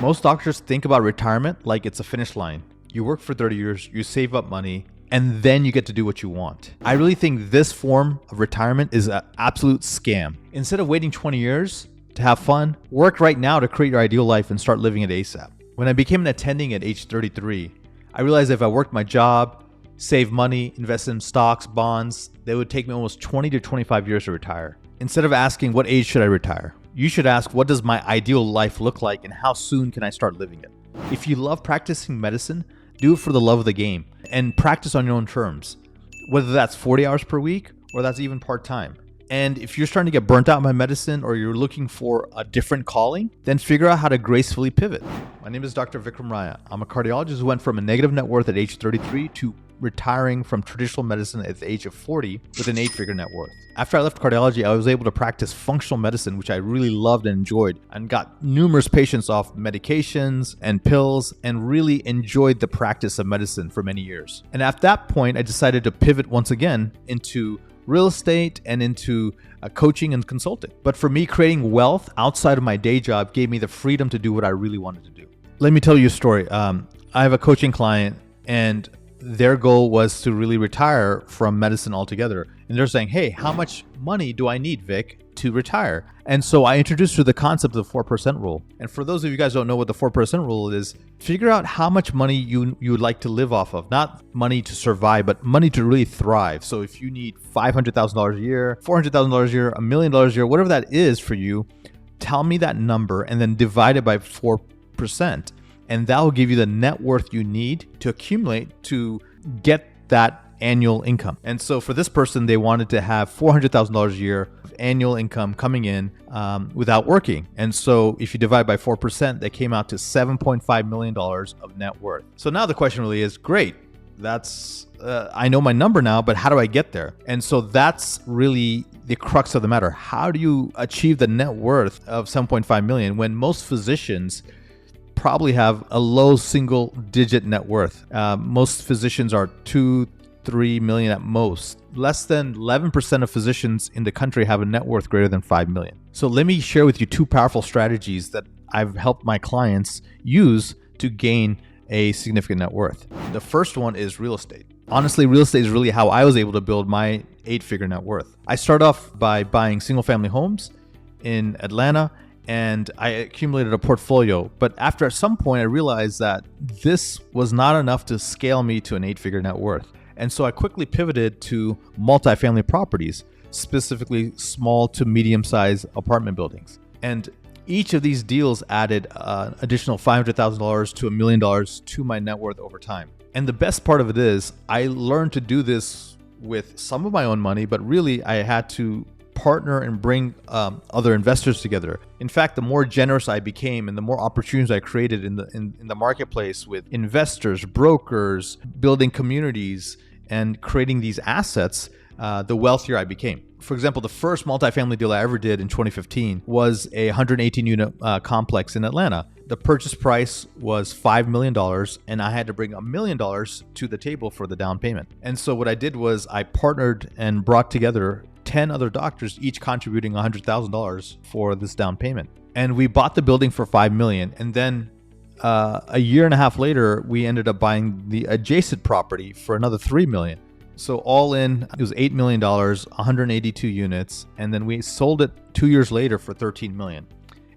Most doctors think about retirement like it's a finish line. You work for 30 years, you save up money, and then you get to do what you want. I really think this form of retirement is an absolute scam. Instead of waiting 20 years to have fun, work right now to create your ideal life and start living it ASAP. When I became an attending at age 33, I realized if I worked my job, save money, invest in stocks, bonds, they would take me almost 20 to 25 years to retire. Instead of asking what age should I retire, you should ask what does my ideal life look like and how soon can I start living it? If you love practicing medicine, do it for the love of the game and practice on your own terms, whether that's 40 hours per week or that's even part-time. And if you're starting to get burnt out by medicine or you're looking for a different calling, then figure out how to gracefully pivot. My name is Dr. Vikram Raya. I'm a cardiologist who went from a negative net worth at age 33 to retiring from traditional medicine at the age of 40 with an 8-figure net worth. After I left cardiology, I was able to practice functional medicine, which I really loved and enjoyed, and got numerous patients off medications and pills and really enjoyed the practice of medicine for many years. And at that point, I decided to pivot once again into real estate and into coaching and consulting. But for me, creating wealth outside of my day job gave me the freedom to do what I really wanted to do. Let me tell you a story. I have a coaching client and their goal was to really retire from medicine altogether. And they're saying, hey, how much money do I need, Vic, to retire? And so I introduced her the concept of the 4% rule. And for those of you guys who don't know what the 4% rule is, figure out how much money you would like to live off of. Not money to survive, but money to really thrive. So if you need $500,000 a year, $400,000 a year, $1 million a year, whatever that is for you, tell me that number and then divide it by 4%. And that will give you the net worth you need to accumulate to get that annual income. And so for this person, they wanted to have $400,000 a year of annual income coming in without working. And so if you divide by 4%, that came out to $7.5 million of net worth. So now the question really is, great, that's I know my number now, but how do I get there? And so that's really the crux of the matter. How do you achieve the net worth of 7.5 million when most physicians probably have a low single digit net worth? Most physicians are 2-3 million at most. Less than 11% of physicians in the country have a net worth greater than 5 million. So let me share with you two powerful strategies that I've helped my clients use to gain a significant net worth. The first one is real estate. Honestly, real estate is really how I was able to build my 8-figure net worth. I started off by buying single family homes in Atlanta, and I accumulated a portfolio. But after at some point, I realized that this was not enough to scale me to an 8-figure net worth. And so I quickly pivoted to multifamily properties, specifically small to medium-sized apartment buildings. And each of these deals added additional $500,000 to $1 million to my net worth over time. And the best part of it is I learned to do this with some of my own money, but really I had to partner and bring other investors together. In fact, the more generous I became and the more opportunities I created in the marketplace with investors, brokers, building communities, and creating these assets, the wealthier I became. For example, the first multifamily deal I ever did in 2015 was a 118-unit complex in Atlanta. The purchase price was $5 million, and I had to bring $1 million to the table for the down payment. And so what I did was I partnered and brought together 10 other doctors, each contributing $100,000 for this down payment. And we bought the building for $5 million. And then a year and a half later, we ended up buying the adjacent property for another $3 million. So all in, it was $8 million, 182 units. And then we sold it 2 years later for $13 million.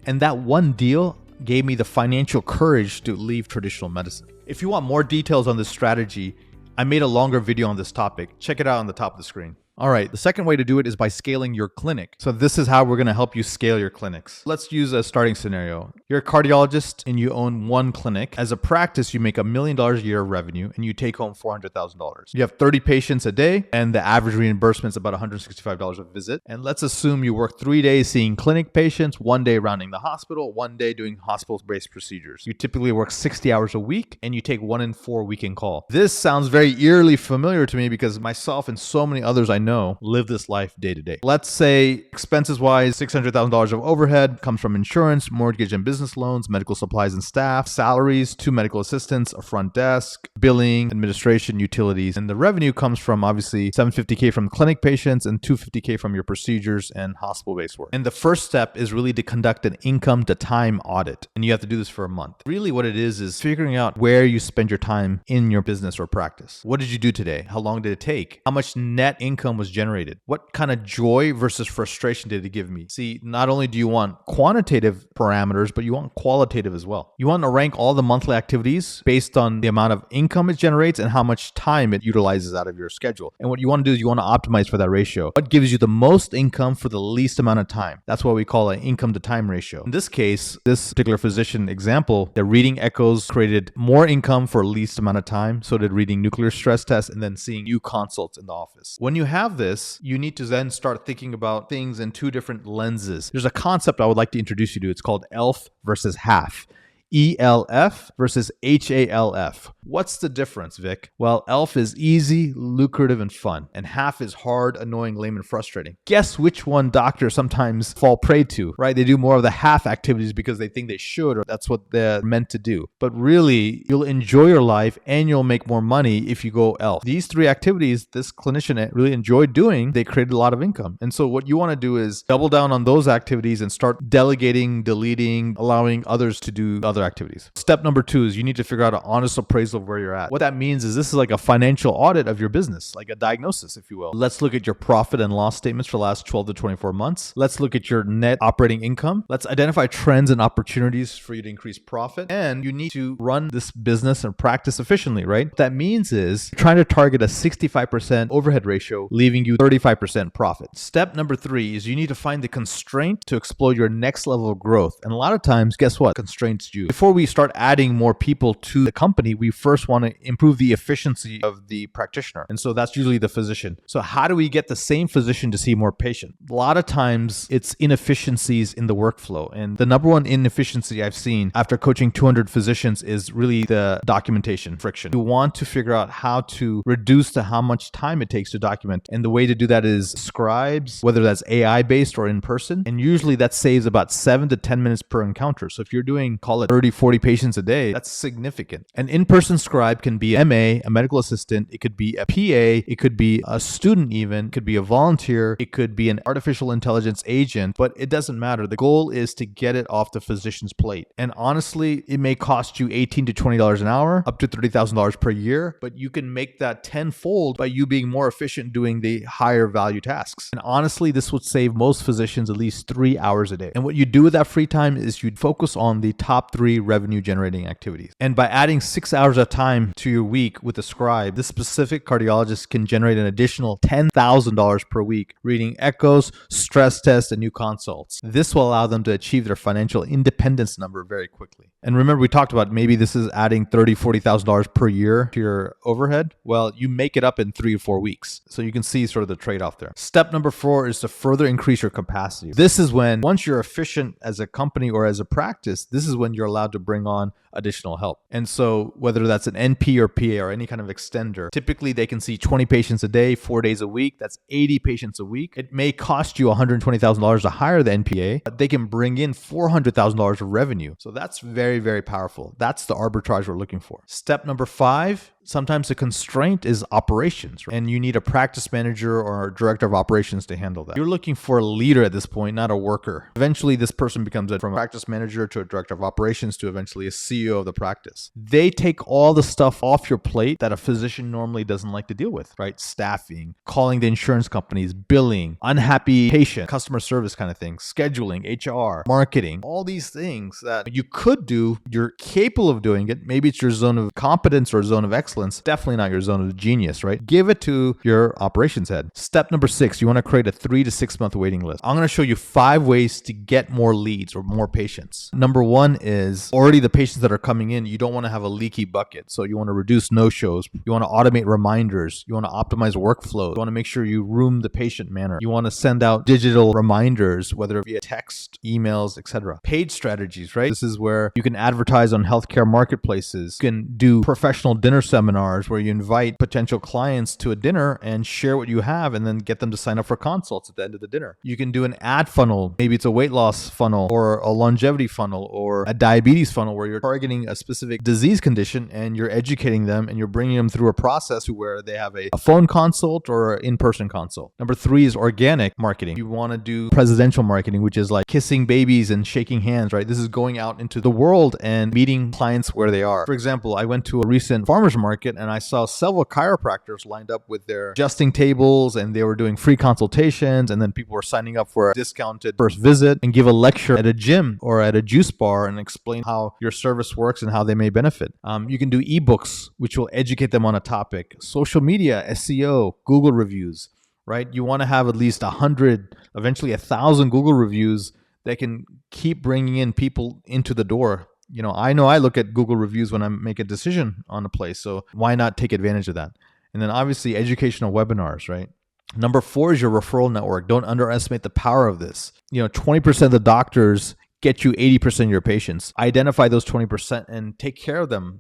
And that one deal gave me the financial courage to leave traditional medicine. If you want more details on this strategy, I made a longer video on this topic. Check it out on the top of the screen. All right, the second way to do it is by scaling your clinic. So this is how we're going to help you scale your clinics. Let's use a starting scenario. You're a cardiologist and you own one clinic. As a practice, you make $1 million a year of revenue and you take home $400,000. You have 30 patients a day and the average reimbursement is about $165 a visit. And let's assume you work 3 days seeing clinic patients, 1 day rounding the hospital, 1 day doing hospital-based procedures. You typically work 60 hours a week and you take 1 in 4 weekend call. This sounds very eerily familiar to me because myself and so many others I know live this life day to day. Let's say expenses wise, $600,000 of overhead comes from insurance, mortgage and business loans, medical supplies and staff, salaries, 2 medical assistants, a front desk, billing, administration, utilities. And the revenue comes from obviously $750K from clinic patients and $250K from your procedures and hospital-based work. And the first step is really to conduct an income to time audit. And you have to do this for a month. Really what it is figuring out where you spend your time in your business or practice. What did you do today? How long did it take? How much net income was generated? What kind of joy versus frustration did it give me? See, not only do you want quantitative parameters, but you want qualitative as well. You want to rank all the monthly activities based on the amount of income it generates and how much time it utilizes out of your schedule. And what you want to do is you want to optimize for that ratio. What gives you the most income for the least amount of time? That's what we call an income to time ratio. In this case, this particular physician example, the reading echoes created more income for least amount of time. So did reading nuclear stress tests and then seeing new consults in the office. When you have this, you need to then start thinking about things in two different lenses. There's a concept I would like to introduce you to. It's called ELF versus HALF. ELF versus HALF. What's the difference, Vic? Well, ELF is easy, lucrative, and fun. And HALF is hard, annoying, lame, and frustrating. Guess which one doctors sometimes fall prey to, right? They do more of the HALF activities because they think they should, or that's what they're meant to do. But really, you'll enjoy your life and you'll make more money if you go ELF. These 3 activities this clinician really enjoyed doing, they created a lot of income. And so what you want to do is double down on those activities and start delegating, deleting, allowing others to do other activities. Step number 2 is you need to figure out an honest appraisal of where you're at. What that means is this is like a financial audit of your business, like a diagnosis, if you will. Let's look at your profit and loss statements for the last 12 to 24 months. Let's look at your net operating income. Let's identify trends and opportunities for you to increase profit. And you need to run this business and practice efficiently, right? What that means is you're trying to target a 65% overhead ratio, leaving you 35% profit. Step number 3 is you need to find the constraint to explore your next level of growth. And a lot of times, guess what? Constraints you. Before we start adding more people to the company, we first want to improve the efficiency of the practitioner. And so that's usually the physician. So how do we get the same physician to see more patients? A lot of times it's inefficiencies in the workflow. And the number one inefficiency I've seen after coaching 200 physicians is really the documentation friction. You want to figure out how to reduce to how much time it takes to document. And the way to do that is scribes, whether that's AI based or in person. And usually that saves about 7 to 10 minutes per encounter. So if you're doing, call it 30, 40 patients a day, that's significant. An in-person scribe can be an MA, a medical assistant, it could be a PA, it could be a student even, it could be a volunteer, it could be an artificial intelligence agent, but it doesn't matter. The goal is to get it off the physician's plate. And honestly, it may cost you $18 to $20 an hour, up to $30,000 per year, but you can make that tenfold by you being more efficient doing the higher value tasks. And honestly, this would save most physicians at least 3 hours a day. And what you do with that free time is you'd focus on the top 3 revenue generating activities. And by adding 6 hours of time to your week with a scribe, this specific cardiologist can generate an additional $10,000 per week reading echoes, stress tests, and new consults. This will allow them to achieve their financial independence number very quickly. And remember, we talked about maybe this is adding $30,000, $40,000 per year to your overhead. Well, you make it up in 3 or 4 weeks. So you can see sort of the trade-off there. Step number 4 is to further increase your capacity. This is when, once you're efficient as a company or as a practice, this is when you're allowed to bring on additional help. And so whether that's an NP or PA or any kind of extender, typically they can see 20 patients a day, 4 days a week. That's 80 patients a week. It may cost you $120,000 to hire the NPA, but they can bring in $400,000 of revenue. So that's very, very powerful. That's the arbitrage we're looking for. Step number 5, sometimes the constraint is operations, right? And you need a practice manager or a director of operations to handle that. You're looking for a leader at this point, not a worker. Eventually, this person becomes from a practice manager to a director of operations to eventually a CEO of the practice. They take all the stuff off your plate that a physician normally doesn't like to deal with, right? Staffing, calling the insurance companies, billing, unhappy patient, customer service kind of things, scheduling, HR, marketing, all these things that you could do, you're capable of doing it. Maybe it's your zone of competence or zone of excellence, definitely not your zone of genius, right? Give it to your operations head. Step number 6, you want to create a 3 to 6 month waiting list. I'm going to show you 5 ways to get more leads or more patients. Number 1 is already the patients that are coming in, you don't want to have a leaky bucket. So you want to reduce no-shows. You want to automate reminders. You want to optimize workflows. You want to make sure you room the patient manner. You want to send out digital reminders, whether via text, emails, etc. Paid strategies, right? This is where you can advertise on healthcare marketplaces. You can do professional dinner seminars seminars where you invite potential clients to a dinner and share what you have and then get them to sign up for consults at the end of the dinner. You can do an ad funnel. Maybe it's a weight loss funnel or a longevity funnel or a diabetes funnel where you're targeting a specific disease condition and you're educating them and you're bringing them through a process where they have a phone consult or an in-person consult. Number 3 is organic marketing. You want to do presidential marketing, which is like kissing babies and shaking hands, right? This is going out into the world and meeting clients where they are. For example, I went to a recent farmer's market and I saw several chiropractors lined up with their adjusting tables and they were doing free consultations, and then people were signing up for a discounted first visit and give a lecture at a gym or at a juice bar and explain how your service works and how they may benefit. You can do ebooks, which will educate them on a topic. Social media, SEO, Google reviews, right? You want to have at least 100, eventually 1,000 Google reviews that can keep bringing in people into the door. I know I look at Google reviews when I make a decision on a place, so why not take advantage of that? And then obviously educational webinars, right? Number 4 is your referral network. Don't underestimate the power of this. 20% of the doctors get you 80% of your patients. Identify those 20% and take care of them.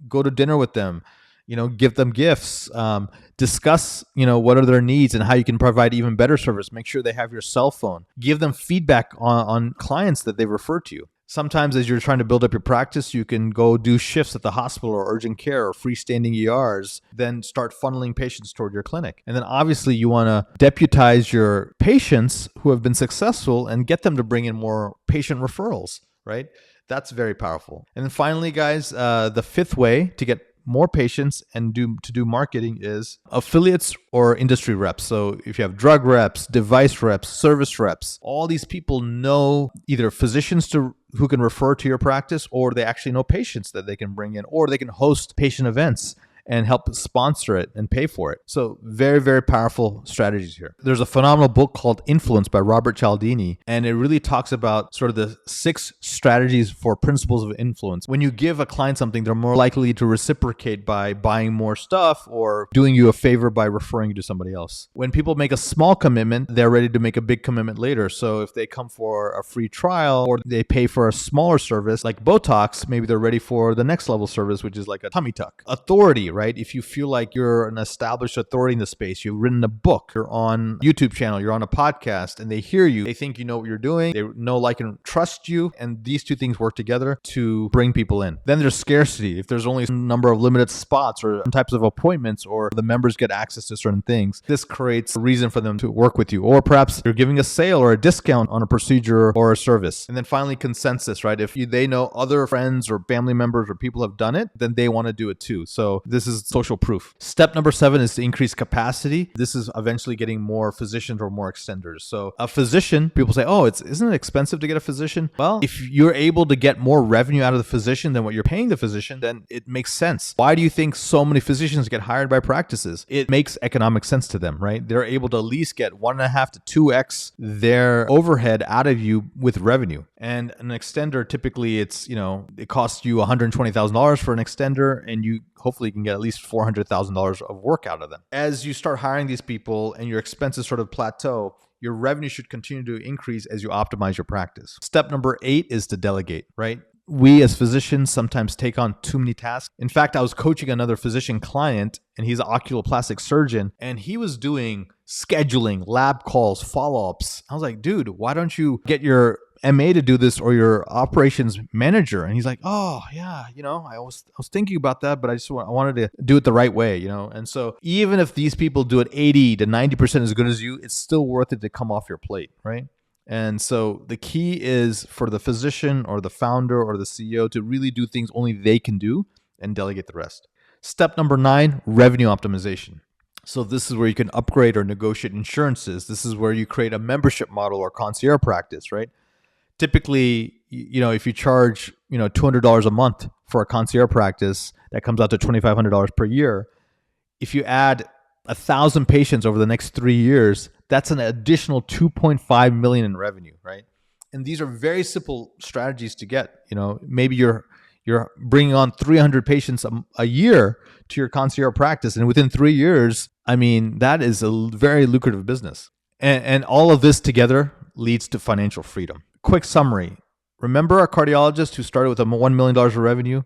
Go to dinner with them. Give them gifts, discuss, what are their needs and how you can provide even better service. Make sure they have your cell phone. Give them feedback on clients that they refer to you. Sometimes as you're trying to build up your practice, you can go do shifts at the hospital or urgent care or freestanding ERs, then start funneling patients toward your clinic. And then obviously you want to deputize your patients who have been successful and get them to bring in more patient referrals, right? That's very powerful. And then finally, guys, the 5th way to get more patients and to do marketing is affiliates or industry reps. So if you have drug reps, device reps, service reps, all these people know either physicians who can refer to your practice, or they actually know patients that they can bring in, or they can host patient events and help sponsor it and pay for it. So very, very powerful strategies here. There's a phenomenal book called Influence by Robert Cialdini, and it really talks about sort of the 6 strategies for principles of influence. When you give a client something, they're more likely to reciprocate by buying more stuff or doing you a favor by referring you to somebody else. When people make a small commitment, they're ready to make a big commitment later. So if they come for a free trial or they pay for a smaller service like Botox, maybe they're ready for the next level service, which is like a tummy tuck. Authority, right? If you feel like you're an established authority in the space, you've written a book, you're on a YouTube channel, you're on a podcast, and they hear you, they think you know what you're doing, they know, like, and trust you, and these 2 things work together to bring people in. Then there's scarcity. If there's only a number of limited spots or types of appointments, or the members get access to certain things, this creates a reason for them to work with you. Or perhaps you're giving a sale or a discount on a procedure or a service. And then finally, consensus, right? If they know other friends or family members or people have done it, then they want to do it too. So this is social proof. Step number 7 is to increase capacity. This is eventually getting more physicians or more extenders. So a physician, people say, isn't it expensive to get a physician? Well, if you're able to get more revenue out of the physician than what you're paying the physician, then it makes sense. Why do you think so many physicians get hired by practices? It makes economic sense to them, right? They're able to at least get 1.5 to 2x their overhead out of you with revenue. And an extender, typically it costs you $120,000 for an extender, and you hopefully can get at least $400,000 of work out of them. As you start hiring these people and your expenses sort of plateau, your revenue should continue to increase as you optimize your practice. Step number 8 is to delegate, right? We as physicians sometimes take on too many tasks. In fact, I was coaching another physician client, and he's an oculoplastic surgeon, and he was doing scheduling, lab calls, follow-ups. I was like, dude, why don't you get your MA to do this, or your operations manager? And he's like, oh yeah, I was thinking about that, but I wanted to do it the right way, And so even if these people do it 80 to 90% as good as you, it's still worth it to come off your plate, right? And so the key is for the physician or the founder or the CEO to really do things only they can do and delegate the rest. Step number 9, revenue optimization. So this is where you can upgrade or negotiate insurances. This is where you create a membership model or concierge practice, right? Typically, if you charge, $200 a month for a concierge practice, that comes out to $2,500 per year. If you add 1,000 patients over the next 3 years, that's an additional $2.5 million in revenue, right? And these are very simple strategies to get. Maybe you're bringing on 300 patients a year to your concierge practice, and within 3 years, that is a very lucrative business. And all of this together leads to financial freedom. Quick summary. Remember our cardiologist who started with $1 million of revenue?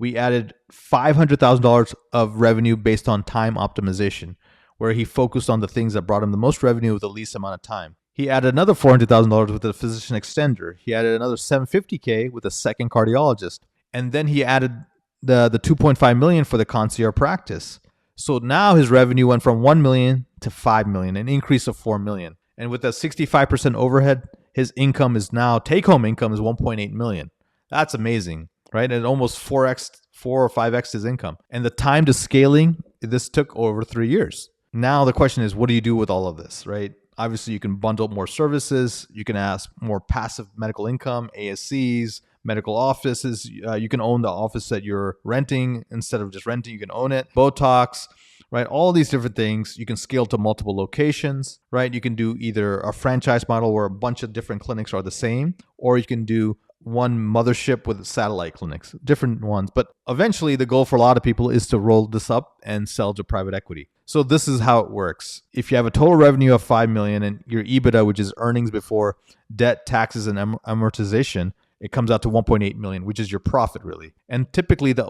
we added $500,000 of revenue based on time optimization, where he focused on the things that brought him the most revenue with the least amount of time. He added another $400,000 with a physician extender. He added another $750K with a second cardiologist. And then he added the $2.5 million for the concierge practice. So now his revenue went from $1 million to $5 million, an increase of $4 million. And with a 65% overhead, his income is now, take-home income is $1.8 million. That's amazing, right? And almost 4 or 5x his income. And the time to scaling, this took over 3 years. Now the question is, what do you do with all of this, right? Obviously, you can bundle more services. You can ask more passive medical income, ASCs, medical offices. You can own the office that you're renting. Instead of just renting, you can own it. Botox, right? All these different things. You can scale to multiple locations, right? You can do either a franchise model where a bunch of different clinics are the same, or you can do one mothership with satellite clinics, different ones. But eventually the goal for a lot of people is to roll this up and sell to private equity. So this is how it works. If you have a total revenue of 5 million and your EBITDA, which is earnings before debt, taxes, and amortization, it comes out to 1.8 million, which is your profit really. And typically the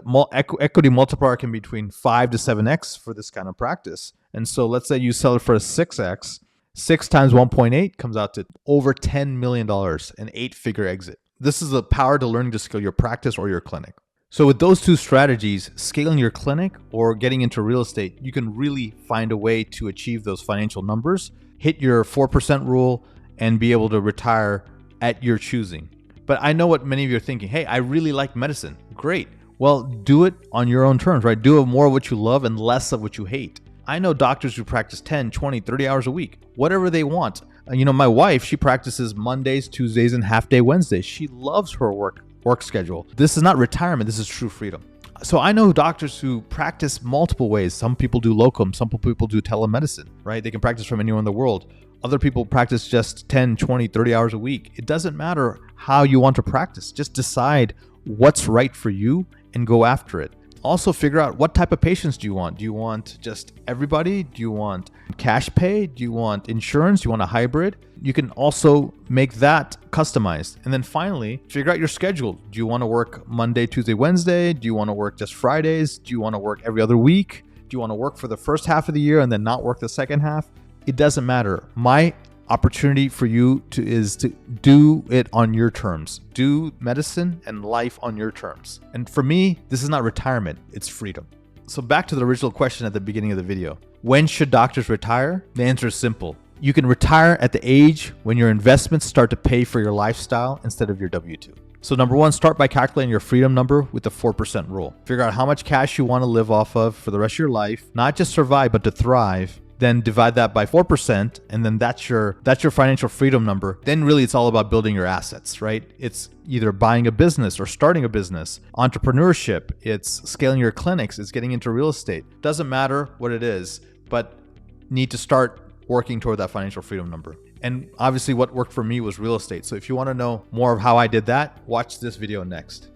equity multiplier can be between 5 to 7x for this kind of practice. And so let's say you sell it for a 6x, 6 times 1.8 comes out to over $10 million, an 8-figure exit. This is the power to learning to scale your practice or your clinic. So with those two strategies, scaling your clinic or getting into real estate, you can really find a way to achieve those financial numbers, hit your 4% rule, and be able to retire at your choosing. But I know what many of you are thinking. Hey, I really like medicine. Great. Well, do it on your own terms, right? Do more of what you love and less of what you hate. I know doctors who practice 10, 20, 30 hours a week, whatever they want. My wife, she practices Mondays, Tuesdays, and half day Wednesdays. She loves her work schedule. This is not retirement. This is true freedom. So I know doctors who practice multiple ways. Some people do locum. Some people do telemedicine, right? They can practice from anywhere in the world. Other people practice just 10, 20, 30 hours a week. It doesn't matter how you want to practice. Just decide what's right for you and go after it. Also figure out what type of patients do you want. Do you want just everybody? Do you want cash pay? Do you want insurance? Do you want a hybrid? You can also make that customized. And then finally, figure out your schedule. Do you want to work Monday, Tuesday, Wednesday? Do you want to work just Fridays? Do you want to work every other week? Do you want to work for the first half of the year and then not work the second half? It doesn't matter. My opportunity for you is to do it on your terms. Do medicine and life on your terms. And for me, this is not retirement, it's freedom. So back to the original question at the beginning of the video. When should doctors retire? The answer is simple. You can retire at the age when your investments start to pay for your lifestyle instead of your W-2. So number one, start by calculating your freedom number with the 4% rule. Figure out how much cash you want to live off of for the rest of your life, not just survive, but to thrive. Then divide that by 4%, and then that's your financial freedom number. Then really it's all about building your assets, right? It's either buying a business or starting a business, entrepreneurship, it's scaling your clinics, it's getting into real estate. Doesn't matter what it is, but need to start working toward that financial freedom number. And obviously what worked for me was real estate. So if you want to know more of how I did that, watch this video next.